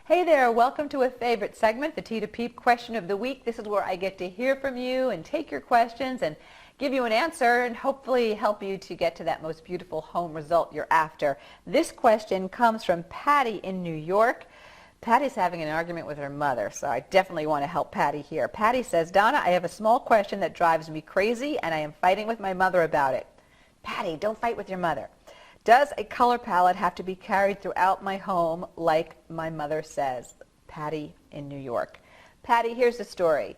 Hey there, welcome to a favorite segment, the TIDA Peep Question of the Week. This is where I get to hear from you and take your questions and give you an answer and hopefully help you to get to that most beautiful home result you're after. This question comes from Patty in New York. Patty's having an argument with her mother, so I definitely want to help Patty here. Patty says, Donna, I have a small question that drives me crazy and I am fighting with my mother about it. Patty, don't fight with your mother. Does a color palette have to be carried throughout my home like my mother says? Patty in New York. Patty, here's the story.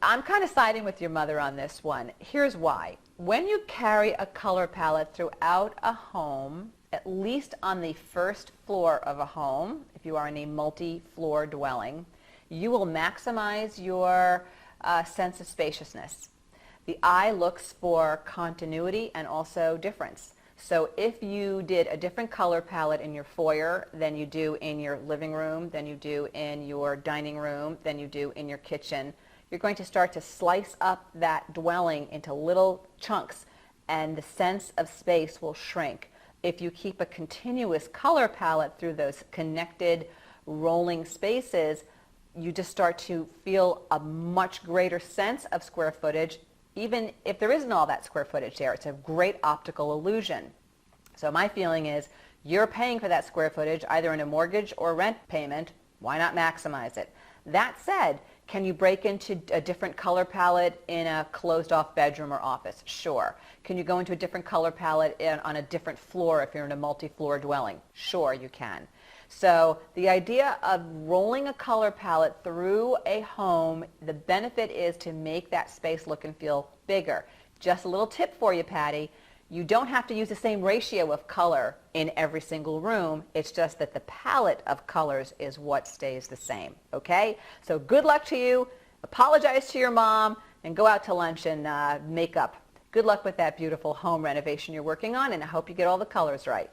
I'm kind of siding with your mother on this one. Here's why. When you carry a color palette throughout a home, at least on the first floor of a home, if you are in a multi-floor dwelling, you will maximize your sense of spaciousness. The eye looks for continuity and also difference. So if you did a different color palette in your foyer than you do in your living room, than you do in your dining room, than you do in your kitchen, you're going to start to slice up that dwelling into little chunks and the sense of space will shrink. If you keep a continuous color palette through those connected rolling spaces, you just start to feel a much greater sense of square footage. Even if there isn't all that square footage there, it's a great optical illusion. So my feeling is you're paying for that square footage either in a mortgage or rent payment. Why not maximize it? That said, can you break into a different color palette in a closed-off bedroom or office? Sure. Can you go into a different color palette on a different floor if you're in a multi-floor dwelling? Sure, you can. So the idea of rolling a color palette through a home, the benefit is to make that space look and feel bigger. Just a little tip for you, Patty. You don't have to use the same ratio of color in every single room. It's just that the palette of colors is what stays the same, okay? So good luck to you. Apologize to your mom and go out to lunch and make up. Good luck with that beautiful home renovation you're working on, and I hope you get all the colors right.